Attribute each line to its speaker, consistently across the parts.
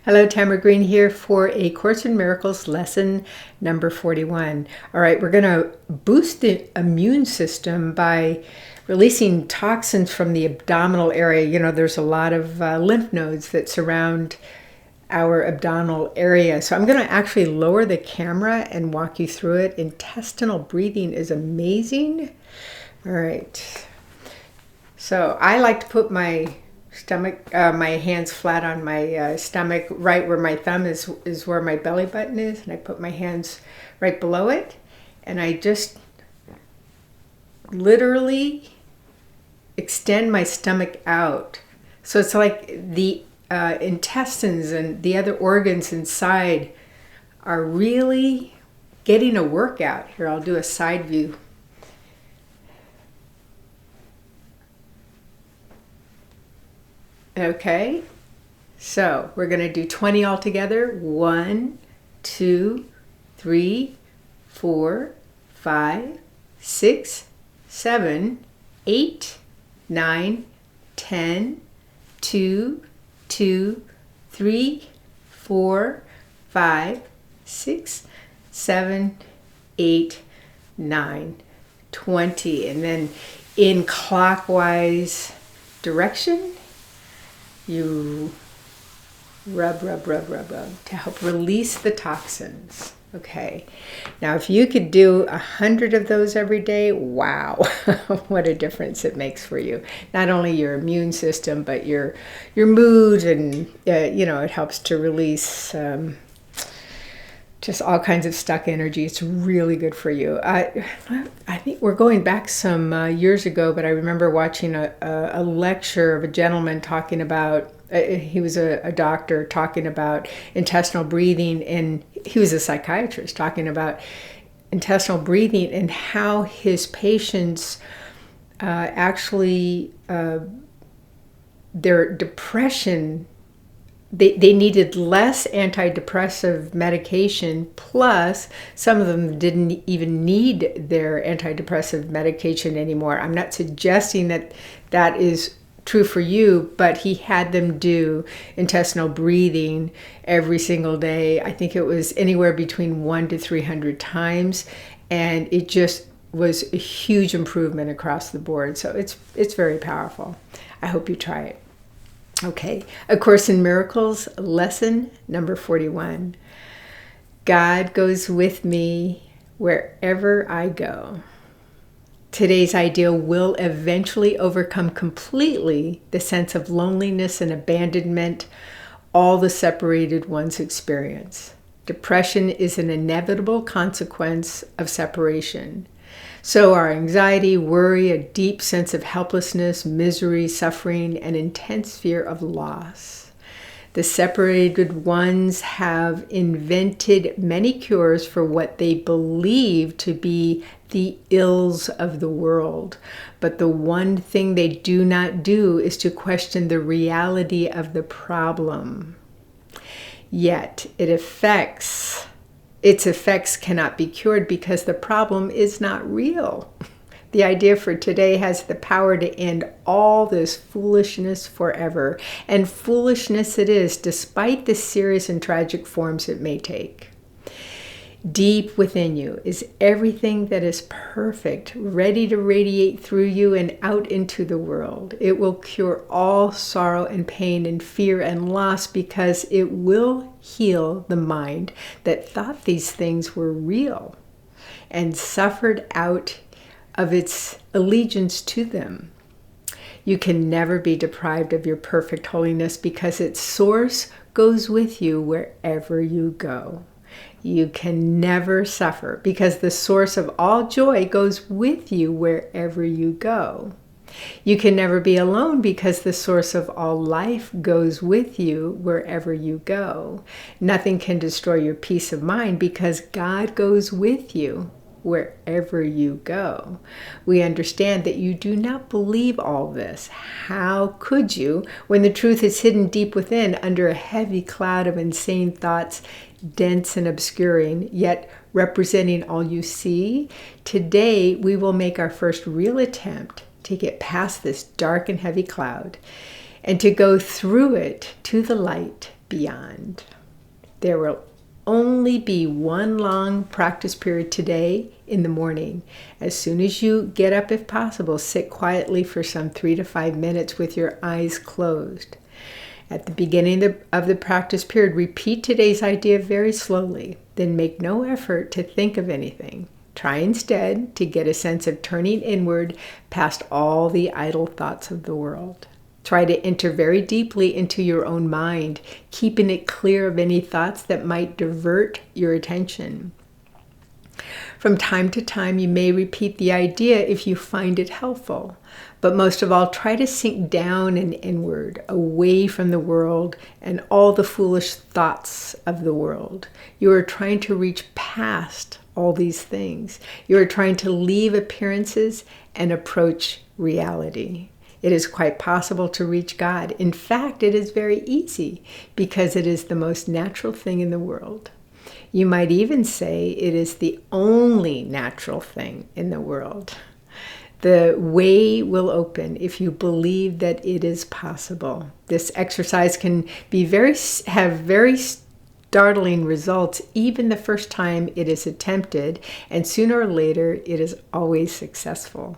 Speaker 1: Hello, Tamara Green here for A Course in Miracles lesson number 41. All right, we're going to boost the immune system by releasing toxins from the abdominal area. You know, there's a lot of lymph nodes that surround our abdominal area. So I'm going to actually lower the camera and walk you through it. Intestinal breathing is amazing. All right. So I like to put my stomach, my hands flat on my stomach, right where my thumb is where my belly button is, and I put my hands right below it, and I just literally extend my stomach out. So it's like the intestines and the other organs inside are really getting a workout. Here, I'll do a side view. Okay, so we're going to do 20 all together. 1, 2, 3, 4, 5, 6, 7, 8, 9, 10, 2, 2, 3, 4, 5, 6, 7, 8, 9, 20. And then in clockwise direction, you rub to help release the toxins. Okay, now if you could do 100 of those every day, wow, what a difference it makes for you. Not only your immune system, but your mood, and you know, it helps to release just all kinds of stuck energy. It's really good for you. I think we're going back some years ago, but I remember watching a lecture of a gentleman talking about, he was a doctor talking about intestinal breathing, and he was a psychiatrist talking about intestinal breathing and how his patients actually, their depression, they needed less antidepressive medication, plus some of them didn't even need their antidepressive medication anymore. I'm not suggesting that that is true for you, but he had them do intestinal breathing every single day. I think it was anywhere between 100 to 300 times, and it just was a huge improvement across the board. So it's very powerful. I hope you try it. Okay, A Course in Miracles, lesson number 41. God goes with me wherever I go. Today's ideal will eventually overcome completely the sense of loneliness and abandonment all the separated ones experience. Depression is an inevitable consequence of separation. So are anxiety, worry, a deep sense of helplessness, misery, suffering, and intense fear of loss. The separated ones have invented many cures for what they believe to be the ills of the world. But the one thing they do not do is to question the reality of the problem. Yet its effects cannot be cured because the problem is not real. The idea for today has the power to end all this foolishness forever. And foolishness it is, despite the serious and tragic forms it may take. Deep within you is everything that is perfect, ready to radiate through you and out into the world. It will cure all sorrow and pain and fear and loss because it will heal the mind that thought these things were real and suffered out of its allegiance to them. You can never be deprived of your perfect holiness because its source goes with you wherever you go. You can never suffer because the source of all joy goes with you wherever you go. You can never be alone because the source of all life goes with you wherever you go. Nothing can destroy your peace of mind because God goes with you wherever you go. We understand that you do not believe all this. How could you, when the truth is hidden deep within under a heavy cloud of insane thoughts, dense and obscuring, yet representing all you see? Today, we will make our first real attempt to get past this dark and heavy cloud and to go through it to the light beyond. There will only be one long practice period today in the morning. As soon as you get up, if possible, sit quietly for some 3 to 5 minutes with your eyes closed. At the beginning of the practice period, repeat today's idea very slowly. Then make no effort to think of anything. Try instead to get a sense of turning inward past all the idle thoughts of the world. Try to enter very deeply into your own mind, keeping it clear of any thoughts that might divert your attention. From time to time, you may repeat the idea if you find it helpful. But most of all, try to sink down and inward, away from the world and all the foolish thoughts of the world. You are trying to reach past all these things. You are trying to leave appearances and approach reality. It is quite possible to reach God. In fact, it is very easy because it is the most natural thing in the world. You might even say it is the only natural thing in the world. The way will open if you believe that it is possible. This exercise can be have very startling results even the first time it is attempted, and sooner or later it is always successful.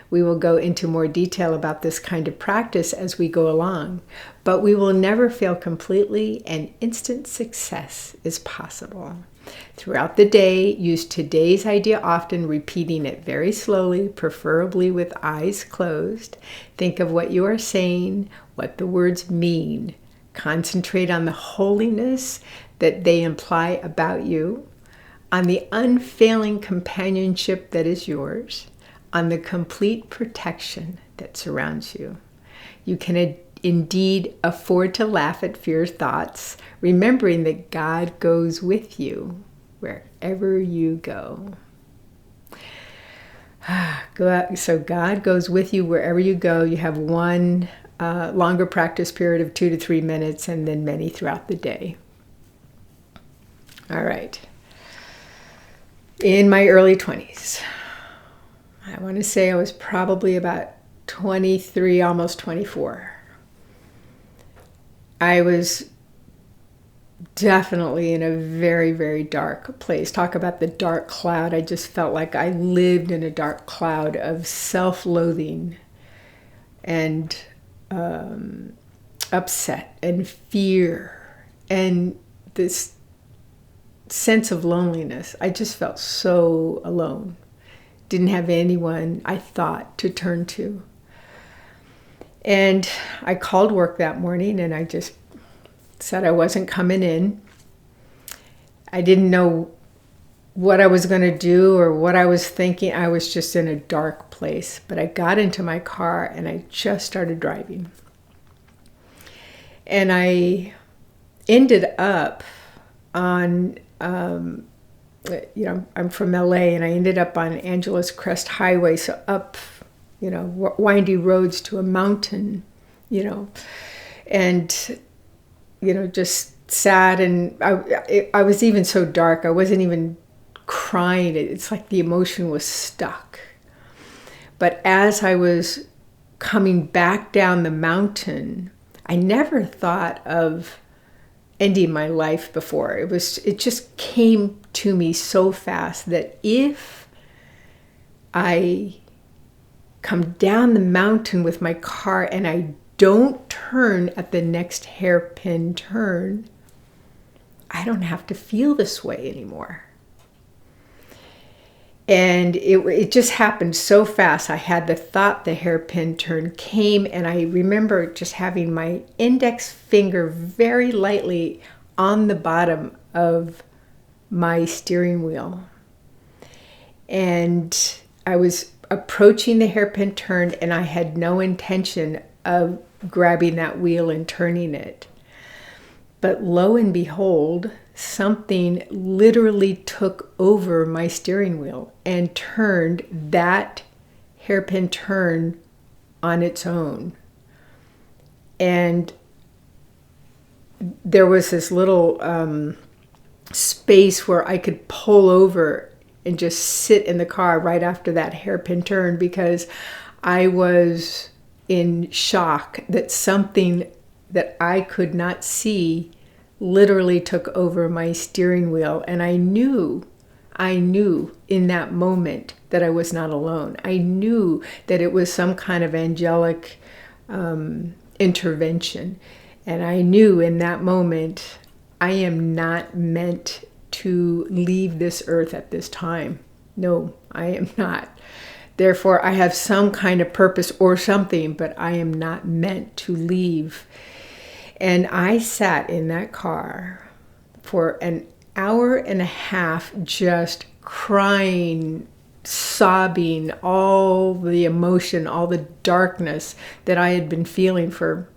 Speaker 1: We will go into more detail about this kind of practice as we go along, but we will never fail completely, and instant success is possible. Throughout the day, use today's idea often, repeating it very slowly, preferably with eyes closed. Think of what you are saying, what the words mean. Concentrate on the holiness that they imply about you, on the unfailing companionship that is yours, on the complete protection that surrounds you. You can indeed afford to laugh at fear thoughts, remembering that God goes with you wherever you go. So God goes with you wherever you go. You have one longer practice period of 2 to 3 minutes, and then many throughout the day. All right. In my early 20s, I want to say I was probably about 23, almost 24. I was definitely in a very, very dark place. Talk about the dark cloud. I just felt like I lived in a dark cloud of self-loathing and upset and fear and this sense of loneliness. I just felt so alone. Didn't have anyone, I thought, to turn to. And I called work that morning and I just said I wasn't coming in. I didn't know what I was going to do or what I was thinking. I was just in a dark place. But I got into my car and I just started driving. And I ended up on, I'm from LA, and I ended up on Angeles Crest Highway, so up, windy roads to a mountain, and, just sad. And I was even so dark, I wasn't even crying. It's like the emotion was stuck. But as I was coming back down the mountain, I never thought of ending my life before. It just came to me so fast that if I come down the mountain with my car and I don't turn at the next hairpin turn, I don't have to feel this way anymore. And it just happened so fast. I had the thought, the hairpin turn came, and I remember just having my index finger very lightly on the bottom of my steering wheel. And I was approaching the hairpin turn, and I had no intention of grabbing that wheel and turning it. But lo and behold, something literally took over my steering wheel and turned that hairpin turn on its own. And there was this little space where I could pull over and just sit in the car right after that hairpin turn, because I was in shock that something that I could not see literally took over my steering wheel. And I knew in that moment that I was not alone. I knew that it was some kind of angelic intervention. And I knew in that moment, I am not meant to leave this earth at this time. No, I am not. Therefore, I have some kind of purpose or something, but I am not meant to leave. And I sat in that car for an hour and a half just crying, sobbing, all the emotion, all the darkness that I had been feeling for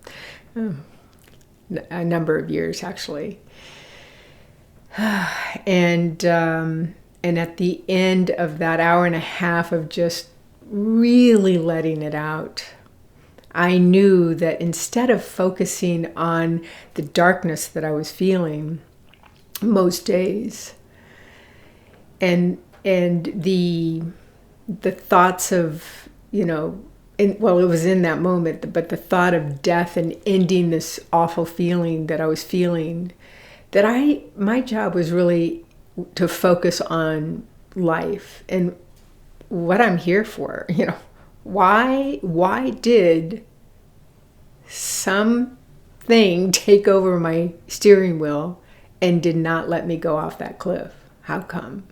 Speaker 1: a number of years, actually. And at the end of that hour and a half of just really letting it out, I knew that instead of focusing on the darkness that I was feeling most days, and the thoughts of, it was in that moment, but the thought of death and ending this awful feeling that I was feeling, that my job was really to focus on life and what I'm here for. Why did something take over my steering wheel and did not let me go off that cliff? How come?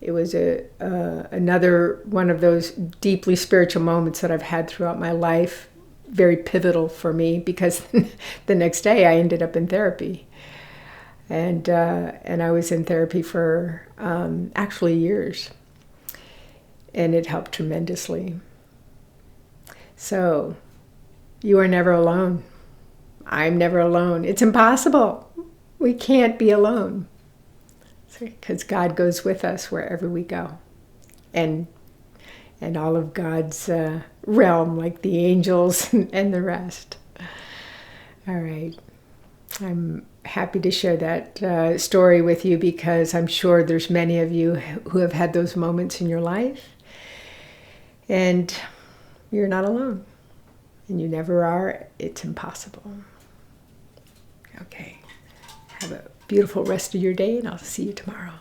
Speaker 1: It was another one of those deeply spiritual moments that I've had throughout my life, very pivotal for me, because the next day I ended up in therapy. And I was in therapy for actually years. And it helped tremendously. So, you are never alone. I'm never alone. It's impossible. We can't be alone. Because God goes with us wherever we go. And all of God's realm, like the angels and the rest. All right. I'm happy to share that story with you, because I'm sure there's many of you who have had those moments in your life. And you're not alone. And you never are. It's impossible. Okay. Have a beautiful rest of your day, and I'll see you tomorrow.